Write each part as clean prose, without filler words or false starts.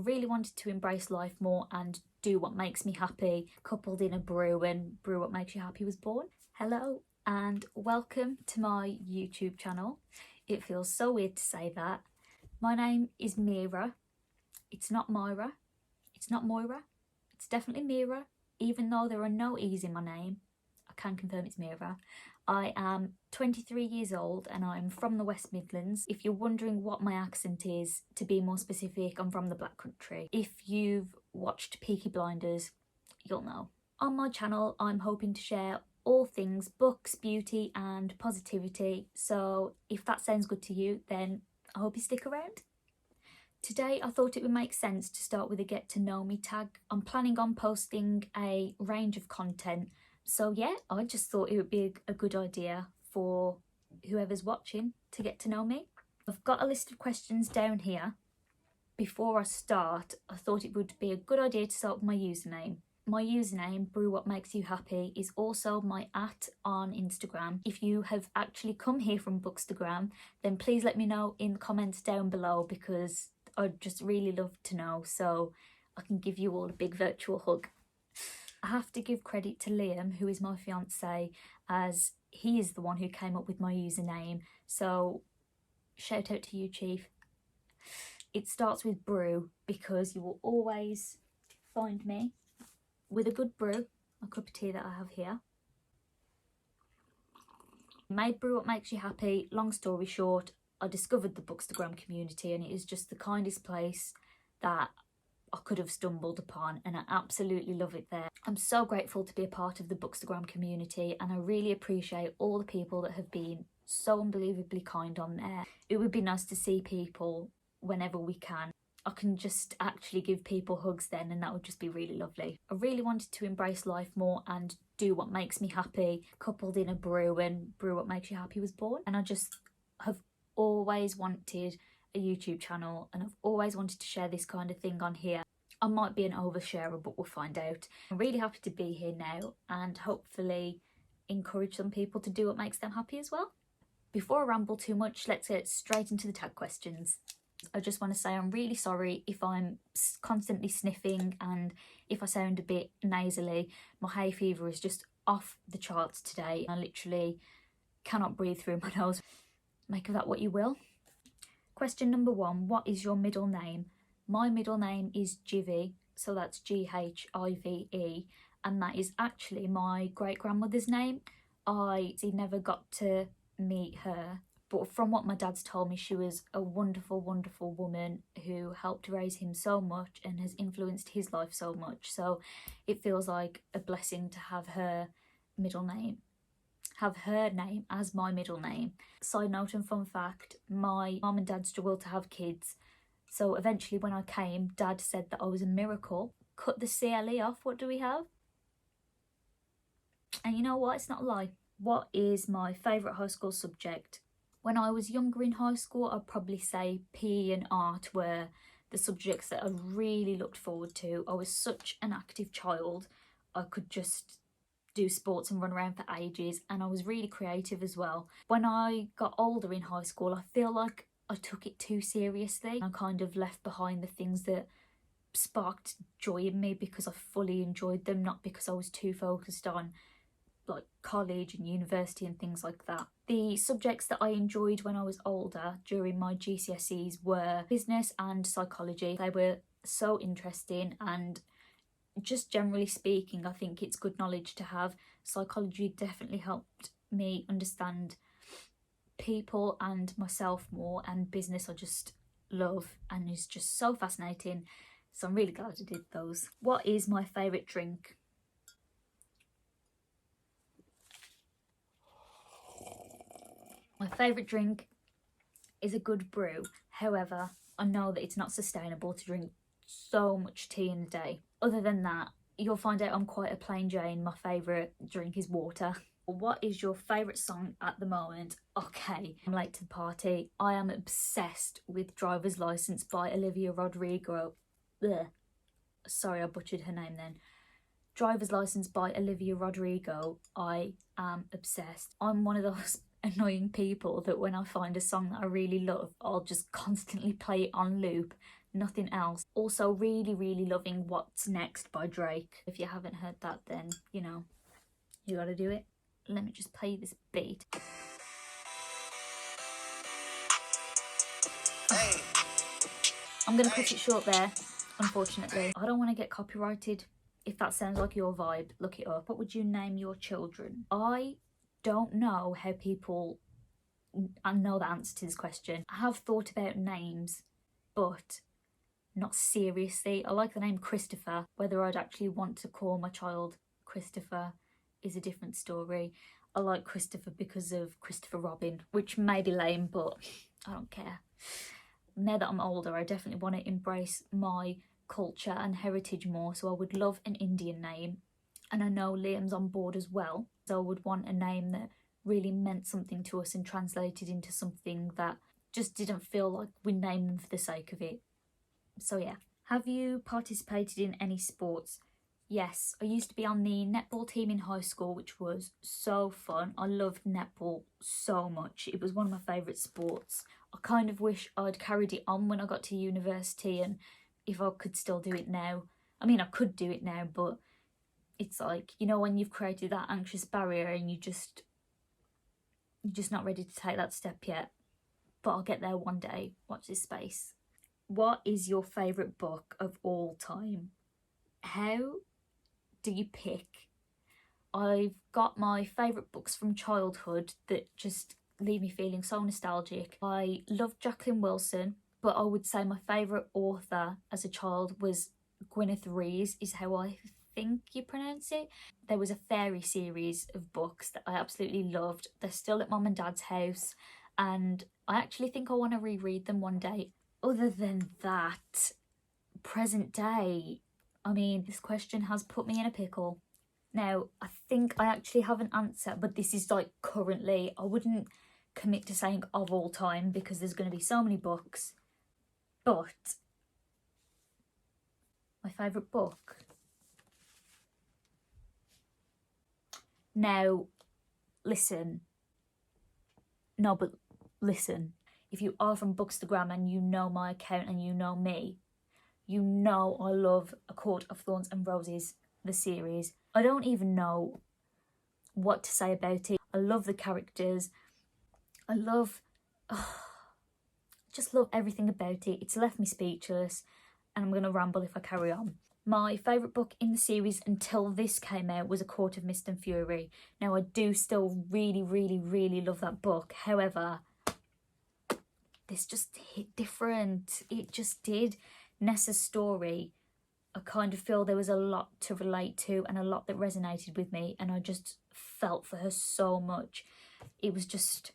really wanted to embrace life more and do what makes me happy, coupled in a brew, and Brew What Makes You Happy was born. Hello and welcome to my YouTube channel. It feels so weird to say that. My name is Mira. It's not Myra. It's not Moira. It's definitely Mira. Even though there are no E's in my name, I can confirm it's Mira. I am 23 years old and I'm from the West Midlands. If you're wondering what my accent is, to be more specific, I'm from the Black Country. If you've watched Peaky Blinders, you'll know. On my channel, I'm hoping to share all things books, beauty and positivity. So if that sounds good to you, then I hope you stick around. Today I thought it would make sense to start with a get to know me tag. I'm planning on posting a range of content. So yeah, I just thought it would be a good idea for whoever's watching to get to know me. I've got a list of questions down here. Before I start, I thought it would be a good idea to start with my username. My username, brewwhatmakesyouhappy, is also my @ on Instagram. If you have actually come here from Bookstagram, then please let me know in the comments down below, because I'd just really love to know so I can give you all a big virtual hug. I have to give credit to Liam, who is my fiance, as he is the one who came up with my username. So shout out to you, Chief. It starts with brew because you will always find me with a good brew, a cup of tea that I have here. Made Brew What Makes You Happy. Long story short, I discovered the Bookstagram community and it is just the kindest place that I could have stumbled upon, and I absolutely love it there. I'm so grateful to be a part of the Bookstagram community and I really appreciate all the people that have been so unbelievably kind on there. It would be nice to see people whenever we can. I can just actually give people hugs then, and that would just be really lovely. I really wanted to embrace life more and do what makes me happy, coupled in a brew, and Brew What Makes You Happy was born. And I just have always wanted a YouTube channel and I've always wanted to share this kind of thing on here. I might be an oversharer, but we'll find out. I'm really happy to be here now and hopefully encourage some people to do what makes them happy as well. Before I ramble too much, let's get straight into the tag questions. I just want to say I'm really sorry if I'm constantly sniffing and if I sound a bit nasally. My hay fever is just off the charts today. I literally cannot breathe through my nose. Make of that what you will. Question number 1, what is your middle name? My middle name is Jive, so that's Ghive, and that is actually my great-grandmother's name. I never got to meet her, but from what my dad's told me, she was a wonderful, wonderful woman who helped raise him so much and has influenced his life so much. So it feels like a blessing to have her middle name. Have her name as my middle name. Side note and fun fact, my mum and dad struggled to have kids, so eventually when I came, dad said that I was a miracle. Cut the CLE off, what do we have? And you know what, it's not a lie. What is my favourite high school subject? When I was younger in high school, I'd probably say PE and art were the subjects that I really looked forward to. I was such an active child. I could just do sports and run around for ages, and I was really creative as well. When I got older in high school, I feel like I took it too seriously. I kind of left behind the things that sparked joy in me because I fully enjoyed them, not because I was too focused on like college and university and things like that. The subjects that I enjoyed when I was older during my GCSEs were business and psychology. They were so interesting, and just generally speaking, I think it's good knowledge to have. Psychology definitely helped me understand people and myself more, and business I just love and is just so fascinating. So I'm really glad I did those. What is my favourite drink? My favourite drink is a good brew. However, I know that it's not sustainable to drink so much tea in a day. Other than that, you'll find out I'm quite a plain Jane. My favourite drink is water. What is your favourite song at the moment? Okay, I'm late to the party. I am obsessed with Driver's License by Olivia Rodrigo. Ugh. Sorry, I butchered her name then. Driver's License by Olivia Rodrigo. I am obsessed. I'm one of those annoying people that when I find a song that I really love, I'll just constantly play it on loop nothing else. Also really, really loving What's Next by Drake. If you haven't heard that, then, you know, you gotta do it. Let me just play this beat. I'm gonna cut it short there, unfortunately. I don't want to get copyrighted. If that sounds like your vibe, look it up. What would you name your children? I don't know how people... I know the answer to this question. I have thought about names, but not seriously. I like the name Christopher. Whether I'd actually want to call my child Christopher is a different story. I like Christopher because of Christopher Robin, which may be lame, but I don't care. Now that I'm older, I definitely want to embrace my culture and heritage more, so I would love an Indian name. And I know Liam's on board as well, so I would want a name that really meant something to us and translated into something that just didn't feel like we named them for the sake of it. So yeah. Have you participated in any sports? Yes, I used to be on the netball team in high school, which was so fun. I loved netball so much. It was one of my favourite sports. I kind of wish I'd carried it on when I got to university, and if I could still do it now. I mean, I could do it now, but it's like, you know, when you've created that anxious barrier and you're just not ready to take that step yet. But I'll get there one day. Watch this space. What is your favourite book of all time? How do you pick? I've got my favourite books from childhood that just leave me feeling so nostalgic. I loved Jacqueline Wilson, but I would say my favourite author as a child was Gwyneth Rees, is how I think you pronounce it. There was a fairy series of books that I absolutely loved. They're still at mum and dad's house, and I actually think I want to reread them one day. Other than that, present day, I mean, this question has put me in a pickle. Now, I think I actually have an answer, but this is like currently. I wouldn't commit to saying of all time because there's going to be so many books. But my favourite book. Now, listen. No, but listen. If you are from Bookstagram and you know my account and you know me, you know I love A Court of Thorns and Roses, the series. I don't even know what to say about it. I love the characters. I love... just love everything about it. It's left me speechless, and I'm going to ramble if I carry on. My favourite book in the series until this came out was A Court of Mist and Fury. Now, I do still really, really, really love that book. However, this just hit different. It just did. Nessa's story, I kind of feel there was a lot to relate to and a lot that resonated with me, and I just felt for her so much. It was just...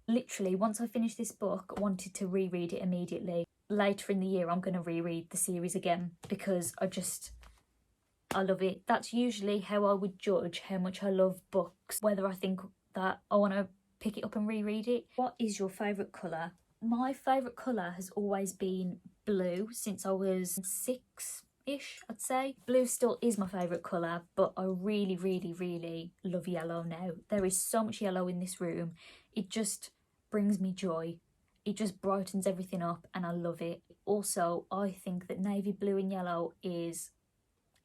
literally, once I finished this book, I wanted to reread it immediately. Later in the year, I'm going to reread the series again because I love it. That's usually how I would judge how much I love books, whether I think that I want to pick it up and reread it. What is your favourite colour? My favourite colour has always been blue since I was 6-ish, I'd say. Blue still is my favourite colour, but I really, really, really love yellow now. There is so much yellow in this room. It just brings me joy. It just brightens everything up and I love it. Also, I think that navy blue and yellow is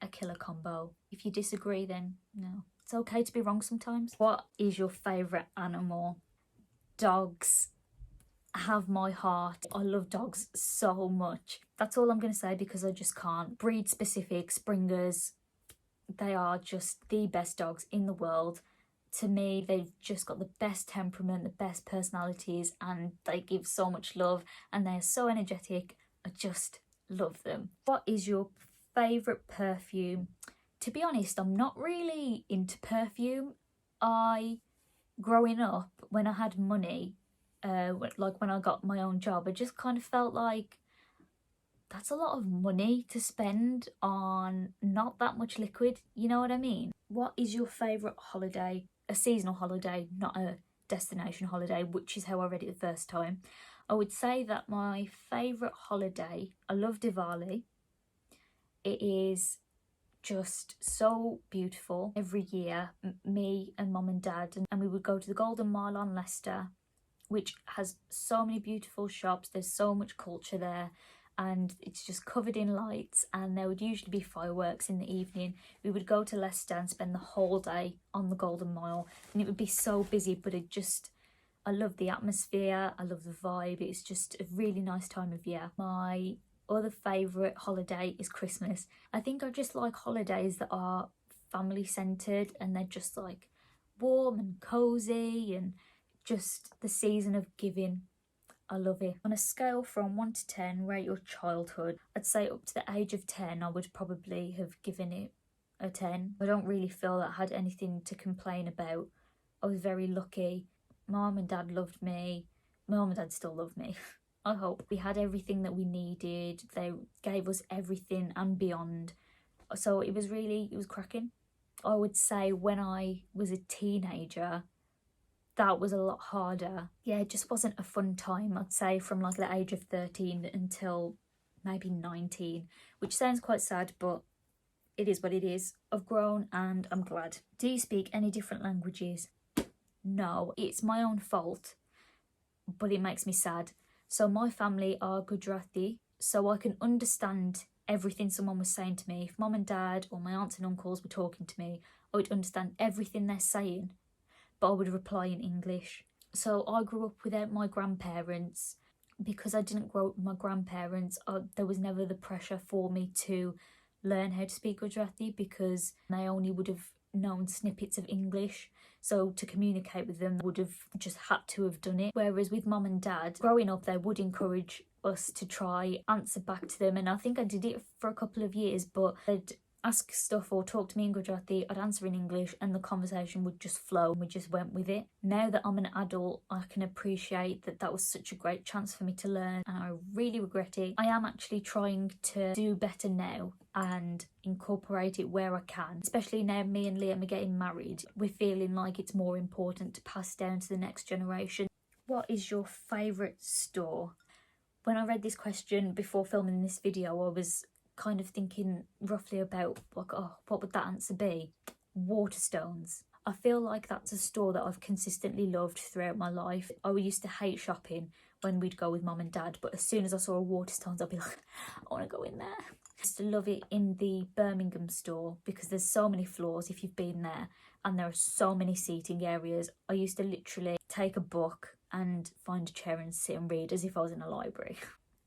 a killer combo. If you disagree, then no. It's okay to be wrong sometimes. What is your favourite animal? Dogs have my heart. I love dogs so much. That's all I'm going to say because I just can't. Breed specific, Springers, they are just the best dogs in the world. To me, they've just got the best temperament, the best personalities, and they give so much love and they're so energetic. I just love them. What is your favourite perfume? To be honest, I'm not really into perfume. Growing up, when I had money, like when I got my own job, I just kind of felt like that's a lot of money to spend on not that much liquid, you know what I mean? What is your favourite holiday? A seasonal holiday, not a destination holiday, which is how I read it the first time. I would say that my favourite holiday, I love Diwali. It is just so beautiful. Every year, me and mum and dad, and we would go to the Golden Mile on Leicester, which has so many beautiful shops. There's so much culture there, and it's just covered in lights, and there would usually be fireworks in the evening. We would go to Leicester and spend the whole day on the Golden Mile, and it would be so busy, but I love the atmosphere, I love the vibe. It's just a really nice time of year. My other favourite holiday is Christmas. I think I just like holidays that are family centred, and they're just like warm and cosy, and just the season of giving. I love it. On a scale from 1 to 10, rate your childhood, I'd say up to the age of 10 I would probably have given it a 10. I don't really feel that I had anything to complain about. I was very lucky. Mum and Dad loved me. Mum and Dad still love me. I hope. We had everything that we needed. They gave us everything and beyond. So it was cracking. I would say when I was a teenager, that was a lot harder. Yeah, it just wasn't a fun time, I'd say, from like the age of 13 until maybe 19, which sounds quite sad, but it is what it is. I've grown and I'm glad. Do you speak any different languages? No, it's my own fault, but it makes me sad. So my family are Gujarati, so I can understand everything someone was saying to me. If mum and dad or my aunts and uncles were talking to me, I would understand everything they're saying, but I would reply in English. So I grew up without my grandparents. Because I didn't grow up with my grandparents, there was never the pressure for me to learn how to speak Gujarati, because they only would have known snippets of English. So to communicate with them, would have just had to have done it. Whereas with mum and dad, growing up, they would encourage us to try answer back to them. And I think I did it for a couple of years, but they'd ask stuff or talk to me in Gujarati, I'd answer in English, and the conversation would just flow and we just went with it. Now that I'm an adult, I can appreciate that that was such a great chance for me to learn, and I really regret it. I am actually trying to do better now and incorporate it where I can, especially now me and Liam are getting married. We're feeling like it's more important to pass down to the next generation. What is your favourite store? When I read this question before filming this video, I was kind of thinking roughly about like, oh, what would that answer be? Waterstones. I feel like that's a store that I've consistently loved throughout my life. I used to hate shopping when we'd go with mum and dad, but as soon as I saw a Waterstones, I'd be like, I want to go in there. I used to love it in the Birmingham store because there's so many floors if you've been there, and there are so many seating areas. I used to literally take a book and find a chair and sit and read as if I was in a library.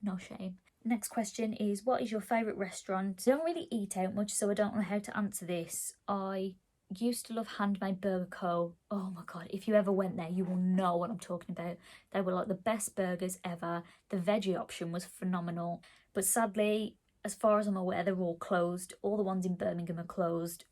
No shame. Next question is, what is your favourite restaurant? I don't really eat out much, so I don't know how to answer this. I used to love Handmade Burger Co. Oh my god, if you ever went there, you will know what I'm talking about. They were like the best burgers ever. The veggie option was phenomenal. But sadly, as far as I'm aware, they're all closed. All the ones in Birmingham are closed.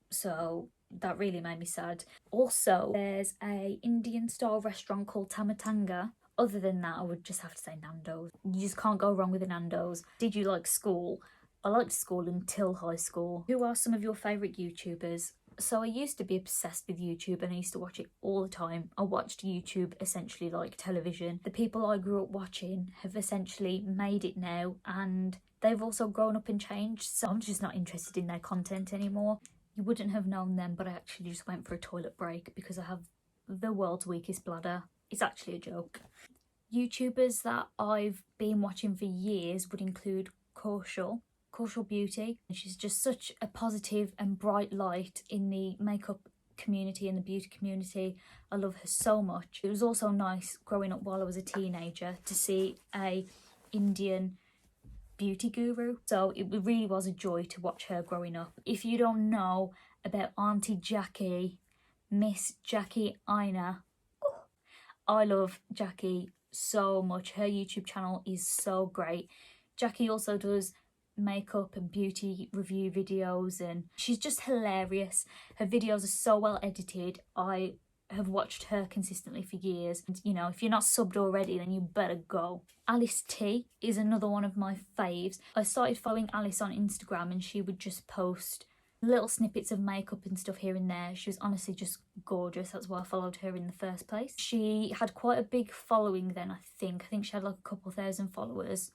So that really made me sad. Also, there's a Indian style restaurant called Tamatanga. Other than that, I would just have to say Nando's. You just can't go wrong with a Nando's. Did you like school? I liked school until high school. Who are some of your favourite YouTubers? So I used to be obsessed with YouTube and I used to watch it all the time. I watched YouTube essentially like television. The people I grew up watching have essentially made it now, and they've also grown up and changed, so I'm just not interested in their content anymore. You wouldn't have known them, but I actually just went for a toilet break because I have the world's weakest bladder. It's actually a joke. YouTubers that I've been watching for years would include Kaushal Beauty. She's just such a positive and bright light in the makeup community and the beauty community. I love her so much. It was also nice growing up while I was a teenager to see a Indian beauty guru, so it really was a joy to watch her growing up. If you don't know about Auntie Jackie, Miss Jackie Aina, I love Jackie so much. Her YouTube channel is so great. Jackie also does makeup and beauty review videos, and she's just hilarious. Her videos are so well edited. I have watched her consistently for years. And, you know, if you're not subbed already, then you better go. Alice T is another one of my faves. I started following Alice on Instagram and she would just post little snippets of makeup and stuff here and there. She was honestly just gorgeous. That's why I followed her in the first place. She had quite a big following then, I think. I think she had like a couple thousand followers,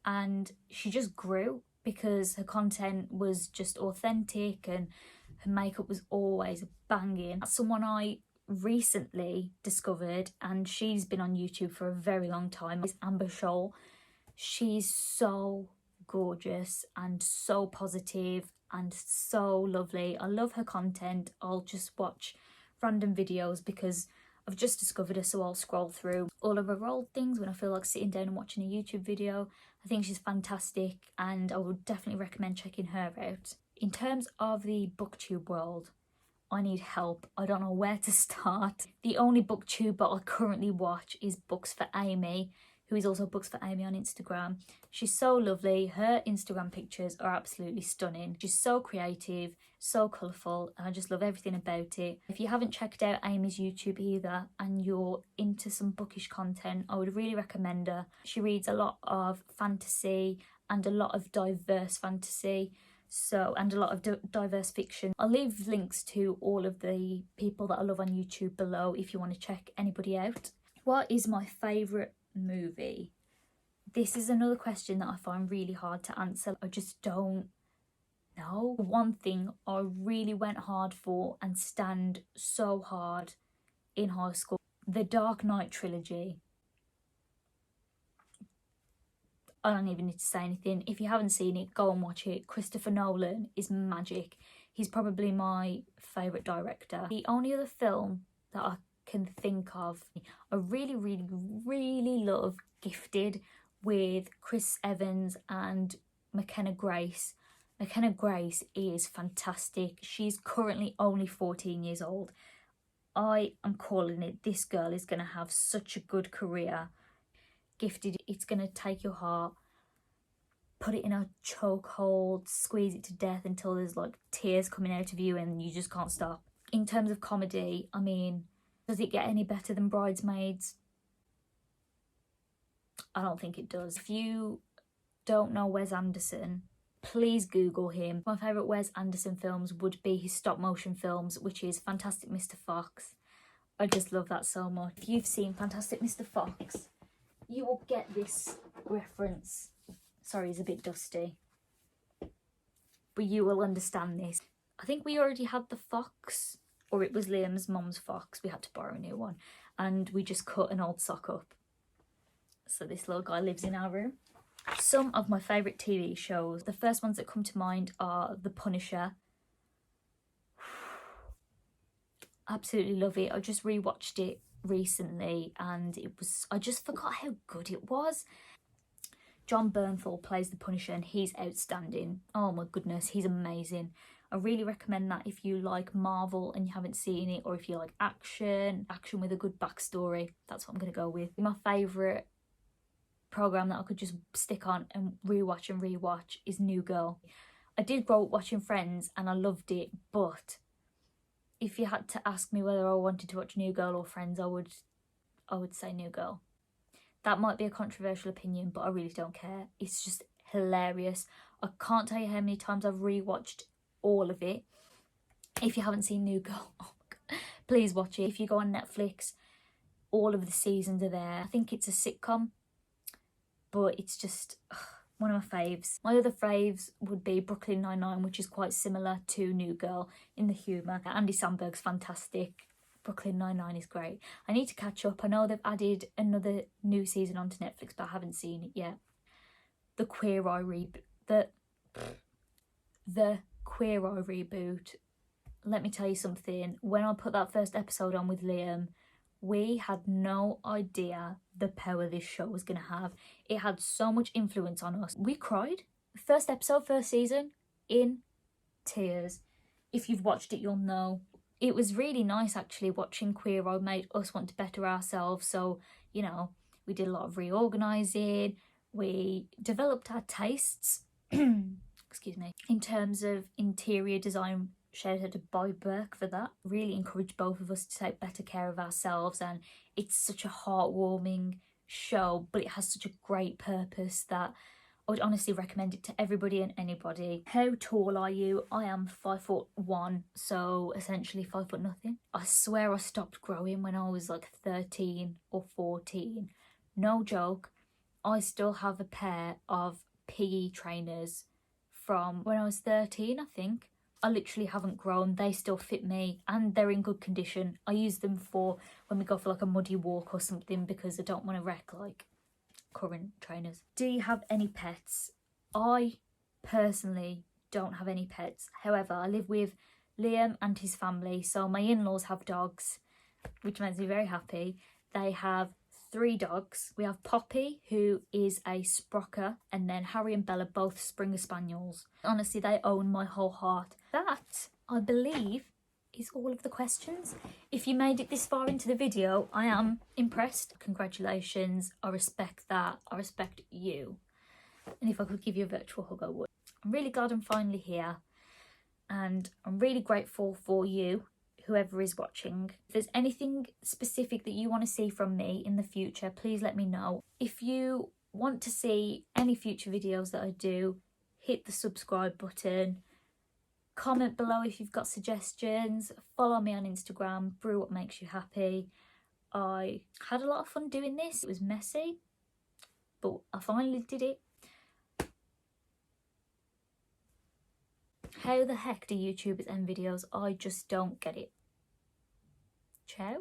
and she just grew because her content was just authentic and her makeup was always banging. That's someone I recently discovered, and she's been on YouTube for a very long time, is Amber Scholl. She's so gorgeous and so positive and so lovely. I love her content. I'll just watch random videos because I've just discovered her, so I'll scroll through all of her old things when I feel like sitting down and watching a YouTube video. I think she's fantastic and I would definitely recommend checking her out. In terms of the booktube world, I need help. I don't know where to start. The only booktuber I currently watch is Books for Amy, who is also Books for Amy on Instagram. She's so lovely. Her Instagram pictures are absolutely stunning. She's so creative, so colourful, and I just love everything about it. If you haven't checked out Amy's YouTube either and you're into some bookish content, I would really recommend her. She reads a lot of fantasy and a lot of diverse fantasy, and a lot of diverse fiction. I'll leave links to all of the people that I love on YouTube below if you want to check anybody out. What is my favourite movie? This is another question that I find really hard to answer. I just don't know. One thing I really went hard for and stand so hard in high school, the Dark Knight trilogy. I don't even need to say anything. If you haven't seen it, go and watch it. Christopher Nolan is magic. He's probably my favourite director. The only other film that I can think of, I really love Gifted with Chris Evans and McKenna Grace. McKenna Grace is fantastic. She's currently only 14 years old. I am calling it. This girl is going to have such a good career. Gifted, it's going to take your heart, put it in a chokehold, squeeze it to death until there's like tears coming out of you and you just can't stop. In terms of comedy, I mean, does it get any better than Bridesmaids? I don't think it does. If you don't know Wes Anderson, please Google him. My favourite Wes Anderson films would be his stop motion films, which is Fantastic Mr. Fox. I just love that so much. If you've seen Fantastic Mr. Fox, you will get this reference. Sorry, it's a bit dusty, but you will understand this. I think we already had the fox, or it was Liam's mum's fox. We had to borrow a new one, and we just cut an old sock up. So this little guy lives in our room. Some of my favourite TV shows, the first ones that come to mind are The Punisher. Absolutely love it. I just rewatched it recently and I just forgot how good it was. John Bernthal plays the Punisher and he's outstanding. Oh my goodness, he's amazing. I really recommend that if you like Marvel and you haven't seen it, or if you like action with a good backstory. That's what I'm going to go with. My favourite programme that I could just stick on and rewatch is New Girl. I did grow up watching Friends and I loved it, but if you had to ask me whether I wanted to watch New Girl or Friends, I would say New Girl. That might be a controversial opinion, but I really don't care. It's just hilarious. I can't tell you how many times I've rewatched all of it. If you haven't seen New Girl, oh my God, please watch it. If you go on Netflix, all of the seasons are there. I think it's a sitcom, but it's just one of my faves. My other faves would be Brooklyn Nine-Nine, which is quite similar to New Girl in the humour. Andy Samberg's fantastic. Brooklyn Nine-Nine is great. I need to catch up. I know they've added another new season onto Netflix, but I haven't seen it yet. The Queer Eye reboot. Let me tell you something. When I put that first episode on with Liam, we had no idea the power this show was going to have. It had so much influence on us. We cried. First episode, first season, in tears. If you've watched it, you'll know. It was really nice actually watching Queer Eye made us want to better ourselves. So, you know, we did a lot of reorganising. We developed our tastes. Excuse me. In terms of interior design, shout out to Boy Burke for that. Really encouraged both of us to take better care of ourselves, and it's such a heartwarming show, but it has such a great purpose that I would honestly recommend it to everybody and anybody. How tall are you? I am 5'1", so essentially 5 foot nothing. I swear I stopped growing when I was like 13 or 14. No joke. I still have a pair of PE trainers from when I was 13, I think. I literally haven't grown. They still fit me and they're in good condition. I use them for when we go for like a muddy walk or something because I don't want to wreck like current trainers. Do you have any pets? I personally don't have any pets. However, I live with Liam and his family, so my in-laws have dogs, which makes me very happy. They have 3 dogs. We have Poppy, who is a Sprocker, and then Harry and Bella, both Springer Spaniels. Honestly, they own my whole heart. That, I believe, is all of the questions. If you made it this far into the video, I am impressed. Congratulations. I respect that. I respect you. And if I could give you a virtual hug, I would. I'm really glad I'm finally here, and I'm really grateful for you, whoever is watching. If there's anything specific that you want to see from me in the future, please let me know. If you want to see any future videos that I do, hit the subscribe button. Comment below if you've got suggestions. Follow me on Instagram, brewwhatmakesyouhappy. I had a lot of fun doing this. It was messy, but I finally did it. How the heck do YouTubers end videos? I just don't get it. Ciao.